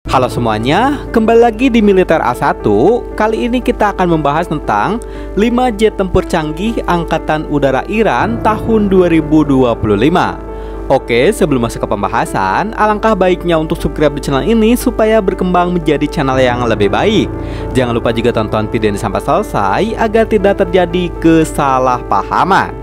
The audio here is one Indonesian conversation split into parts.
Halo semuanya, kembali lagi di Militer A1. Kali ini kita akan membahas tentang 5 jet tempur canggih Angkatan Udara Iran tahun 2025. Oke, sebelum masuk ke pembahasan, alangkah baiknya untuk subscribe di channel ini supaya berkembang menjadi channel yang lebih baik. Jangan lupa juga tonton video ini sampai selesai agar tidak terjadi kesalahpahaman.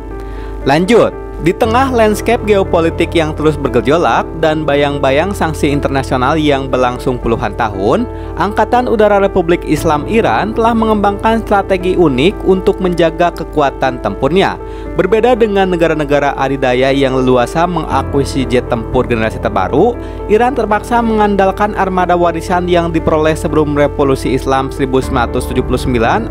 Lanjut. Di tengah landscape geopolitik yang terus bergejolak dan bayang-bayang sanksi internasional yang berlangsung puluhan tahun, Angkatan Udara Republik Islam Iran telah mengembangkan strategi unik untuk menjaga kekuatan tempurnya. Berbeda dengan negara-negara adidaya yang leluasa mengakuisisi jet tempur generasi terbaru, Iran terpaksa mengandalkan armada warisan yang diperoleh sebelum Revolusi Islam 1979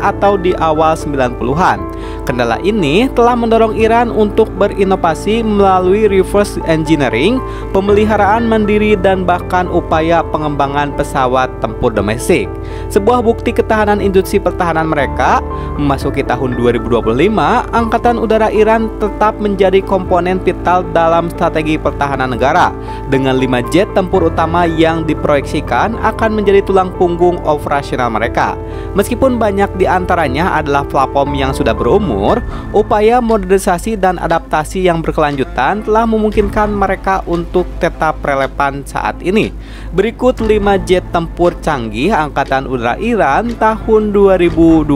atau di awal 90-an. Kendala ini telah mendorong Iran untuk berinovasi melalui reverse engineering, pemeliharaan mandiri, dan bahkan upaya pengembangan pesawat tempur domestik. Sebuah bukti ketahanan industri pertahanan mereka. Memasuki tahun 2025, Angkatan Udara Iran tetap menjadi komponen vital dalam strategi pertahanan negara, dengan 5 jet tempur utama yang diproyeksikan akan menjadi tulang punggung operasional mereka. Meskipun banyak di antaranya adalah platform yang sudah berumur, upaya modernisasi dan adaptasi yang berkelanjutan telah memungkinkan mereka untuk tetap relevan saat ini. Berikut 5 jet tempur canggih Angkatan Udara Iran tahun 2025.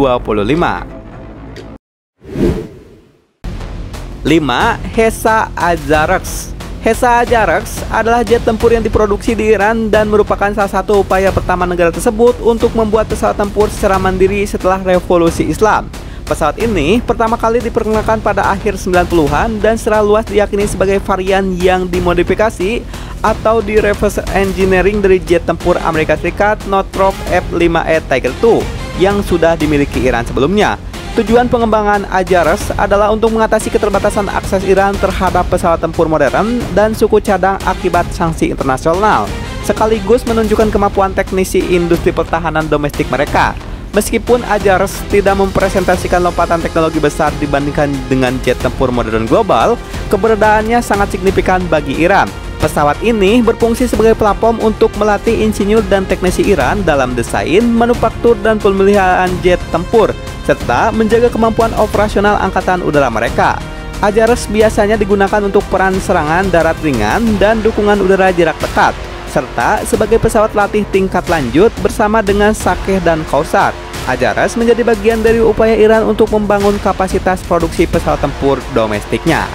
5. Hesa Ajarex. Hesa Ajarex adalah jet tempur yang diproduksi di Iran dan merupakan salah satu upaya pertama negara tersebut untuk membuat pesawat tempur secara mandiri setelah Revolusi Islam. Pesawat ini pertama kali diperkenalkan pada akhir 90-an dan secara luas diyakini sebagai varian yang dimodifikasi atau di reverse engineering dari jet tempur Amerika Serikat Northrop F-5E Tiger II yang sudah dimiliki Iran sebelumnya. Tujuan pengembangan Ajarex adalah untuk mengatasi keterbatasan akses Iran terhadap pesawat tempur modern dan suku cadang akibat sanksi internasional, sekaligus menunjukkan kemampuan teknisi industri pertahanan domestik mereka. Meskipun Ajarex tidak mempresentasikan lompatan teknologi besar dibandingkan dengan jet tempur modern global, keberadaannya sangat signifikan bagi Iran. Pesawat ini berfungsi sebagai platform untuk melatih insinyur dan teknisi Iran dalam desain, manufaktur, dan pemeliharaan jet tempur, serta menjaga kemampuan operasional angkatan udara mereka. Ajarex biasanya digunakan untuk peran serangan darat ringan dan dukungan udara jarak dekat, serta sebagai pesawat latih tingkat lanjut bersama dengan Shakeh dan Kausar. Ajarex menjadi bagian dari upaya Iran untuk membangun kapasitas produksi pesawat tempur domestiknya.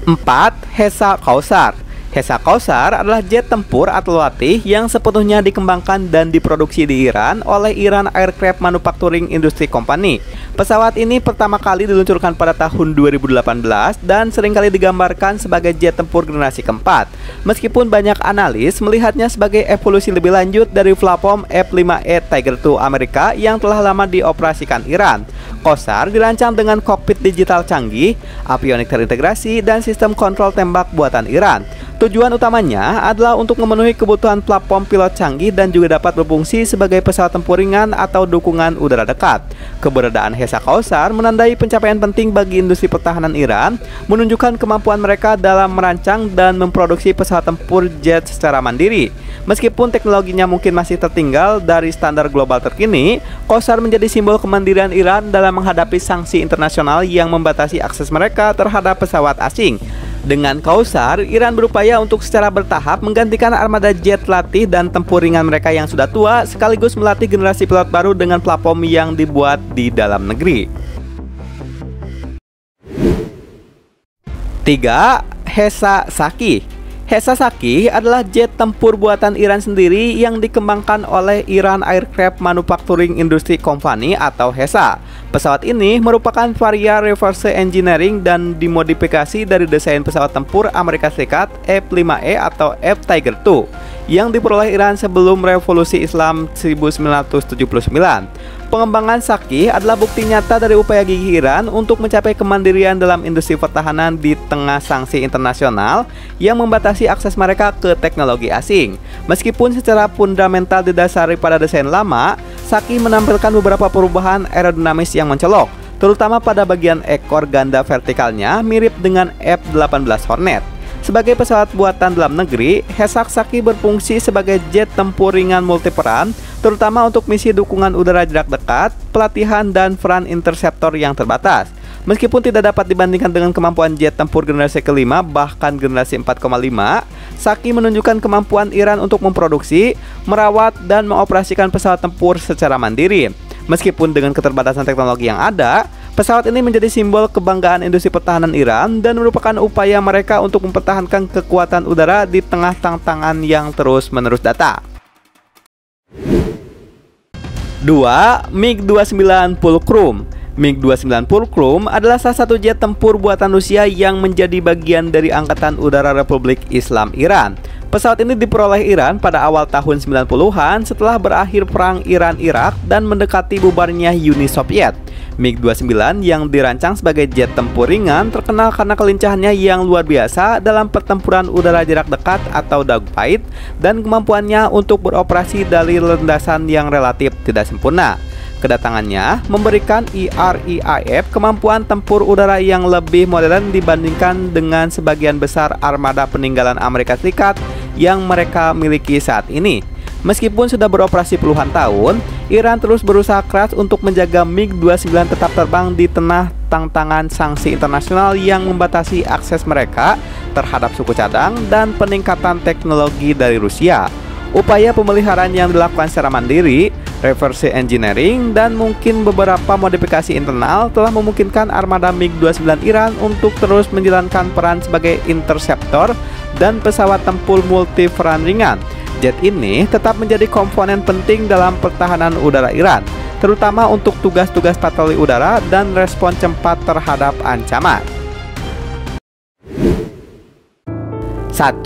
4. Hesa Kausar. Hesa Kausar adalah jet tempur atau latih yang sepenuhnya dikembangkan dan diproduksi di Iran oleh Iran Aircraft Manufacturing Industry Company. Pesawat ini pertama kali diluncurkan pada tahun 2018 dan seringkali digambarkan sebagai jet tempur generasi keempat. Meskipun banyak analis melihatnya sebagai evolusi lebih lanjut dari platform F-5E Tiger II Amerika yang telah lama dioperasikan Iran. Kausar dirancang dengan kokpit digital canggih, avionik terintegrasi, dan sistem kontrol tembak buatan Iran. Tujuan utamanya adalah untuk memenuhi kebutuhan platform pilot canggih dan juga dapat berfungsi sebagai pesawat tempur ringan atau dukungan udara dekat. Keberadaan Hesa Kausar menandai pencapaian penting bagi industri pertahanan Iran, menunjukkan kemampuan mereka dalam merancang dan memproduksi pesawat tempur jet secara mandiri. Meskipun teknologinya mungkin masih tertinggal dari standar global terkini, Kausar menjadi simbol kemandirian Iran dalam menghadapi sanksi internasional yang membatasi akses mereka terhadap pesawat asing. Dengan Kausar, Iran berupaya untuk secara bertahap menggantikan armada jet latih dan tempur ringan mereka yang sudah tua, sekaligus melatih generasi pilot baru dengan platform yang dibuat di dalam negeri. 3. Hesa Shakeh. Hesa Shakeh adalah jet tempur buatan Iran sendiri yang dikembangkan oleh Iran Aircraft Manufacturing Industry Company atau Hesa. Pesawat ini merupakan varian reverse engineering dan dimodifikasi dari desain pesawat tempur Amerika Serikat F-5E atau F Tiger II yang diperoleh Iran sebelum Revolusi Islam 1979. Pengembangan Shakeh adalah bukti nyata dari upaya gigih Iran untuk mencapai kemandirian dalam industri pertahanan di tengah sanksi internasional yang membatasi akses mereka ke teknologi asing. Meskipun secara fundamental didasari pada desain lama, Shakeh menampilkan beberapa perubahan aerodinamis yang mencolok, terutama pada bagian ekor ganda vertikalnya mirip dengan F-18 Hornet. Sebagai pesawat buatan dalam negeri, Hesak-Saki berfungsi sebagai jet tempur ringan multiperan, terutama untuk misi dukungan udara jarak dekat, pelatihan, dan peran interceptor yang terbatas. Meskipun tidak dapat dibandingkan dengan kemampuan jet tempur generasi kelima, bahkan generasi 4,5, Saki menunjukkan kemampuan Iran untuk memproduksi, merawat, dan mengoperasikan pesawat tempur secara mandiri. Meskipun dengan keterbatasan teknologi yang ada, pesawat ini menjadi simbol kebanggaan industri pertahanan Iran dan merupakan upaya mereka untuk mempertahankan kekuatan udara di tengah tantangan yang terus-menerus datang. 2. MiG-29 Fulcrum. MiG-29 Fulcrum adalah salah satu jet tempur buatan Rusia yang menjadi bagian dari Angkatan Udara Republik Islam Iran. Pesawat ini diperoleh Iran pada awal tahun 90-an setelah berakhir perang Iran-Irak dan mendekati bubarnya Uni Soviet. MiG-29 yang dirancang sebagai jet tempur ringan terkenal karena kelincahannya yang luar biasa dalam pertempuran udara jarak dekat atau dogfight dan kemampuannya untuk beroperasi dari landasan yang relatif tidak sempurna. Kedatangannya memberikan IRIAF kemampuan tempur udara yang lebih modern dibandingkan dengan sebagian besar armada peninggalan Amerika Serikat yang mereka miliki saat ini. Meskipun sudah beroperasi puluhan tahun, Iran terus berusaha keras untuk menjaga MiG-29 tetap terbang di tengah tantangan sanksi internasional yang membatasi akses mereka terhadap suku cadang dan peningkatan teknologi dari Rusia. Upaya pemeliharaan yang dilakukan secara mandiri, reverse engineering, dan mungkin beberapa modifikasi internal telah memungkinkan armada MiG-29 Iran untuk terus menjalankan peran sebagai interceptor dan pesawat tempur multiperan ringan. Jet ini tetap menjadi komponen penting dalam pertahanan udara Iran, terutama untuk tugas-tugas patroli udara dan respon cepat terhadap ancaman. 1.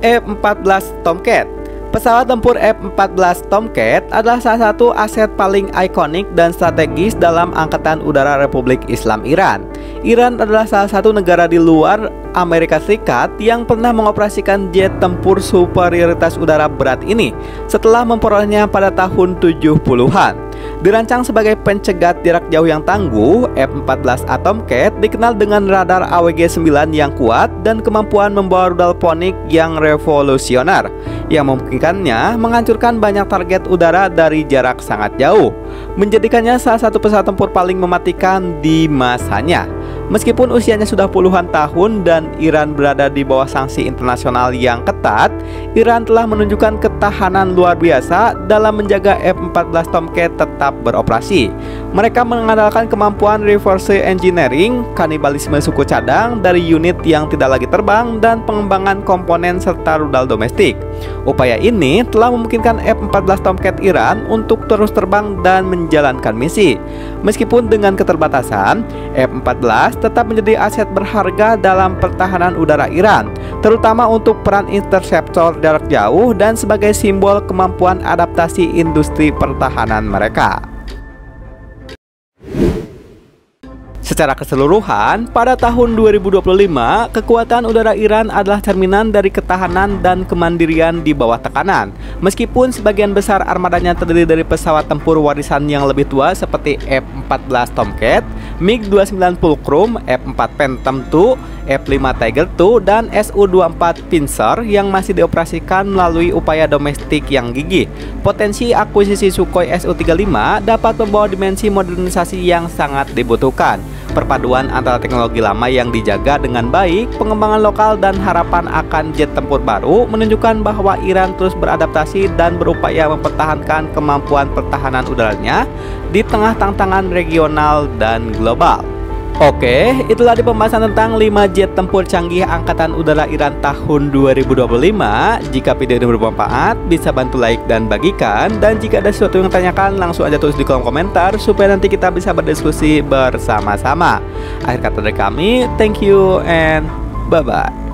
F-14 Tomcat. Pesawat tempur F-14 Tomcat adalah salah satu aset paling ikonik dan strategis dalam Angkatan Udara Republik Islam Iran. Iran adalah salah satu negara di luar Amerika Serikat yang pernah mengoperasikan jet tempur superioritas udara berat ini setelah memperolehnya pada tahun 70-an. Dirancang sebagai pencegat jarak jauh yang tangguh, F-14 Tomcat dikenal dengan radar AWG-9 yang kuat dan kemampuan membawa rudal ponik yang revolusioner yang memungkinkannya menghancurkan banyak target udara dari jarak sangat jauh, menjadikannya salah satu pesawat tempur paling mematikan di masanya. Meskipun usianya sudah puluhan tahun dan Iran berada di bawah sanksi internasional yang ketat, Iran telah menunjukkan ketahanan luar biasa dalam menjaga F-14 Tomcat tetap beroperasi. Mereka mengandalkan kemampuan reverse engineering, kanibalisme suku cadang dari unit yang tidak lagi terbang, dan pengembangan komponen serta rudal domestik. Upaya ini telah memungkinkan F-14 Tomcat Iran untuk terus terbang dan menjalankan misi. Meskipun dengan keterbatasan, F-14 tetap menjadi aset berharga dalam pertahanan udara Iran, terutama untuk peran interceptor jarak jauh dan sebagai simbol kemampuan adaptasi industri pertahanan mereka. Secara keseluruhan, pada tahun 2025, kekuatan udara Iran adalah cerminan dari ketahanan dan kemandirian di bawah tekanan. Meskipun sebagian besar armadanya terdiri dari pesawat tempur warisan yang lebih tua seperti F-14 Tomcat, MiG-29 Fulcrum, F-4 Phantom II, F-5 Tiger II, dan Su-24 Pincer yang masih dioperasikan melalui upaya domestik yang gigih. Potensi akuisisi Sukhoi Su-35 dapat membawa dimensi modernisasi yang sangat dibutuhkan. Perpaduan antara teknologi lama yang dijaga dengan baik, pengembangan lokal, dan harapan akan jet tempur baru menunjukkan bahwa Iran terus beradaptasi dan berupaya mempertahankan kemampuan pertahanan udaranya di tengah tantangan regional dan global. Oke, itulah di pembahasan tentang 5 jet tempur canggih Angkatan Udara Iran tahun 2025. Jika video ini bermanfaat, bisa bantu like dan bagikan. Dan jika ada sesuatu yang ditanyakan, langsung aja tulis di kolom komentar supaya nanti kita bisa berdiskusi bersama-sama. Akhir kata dari kami, thank you and bye-bye.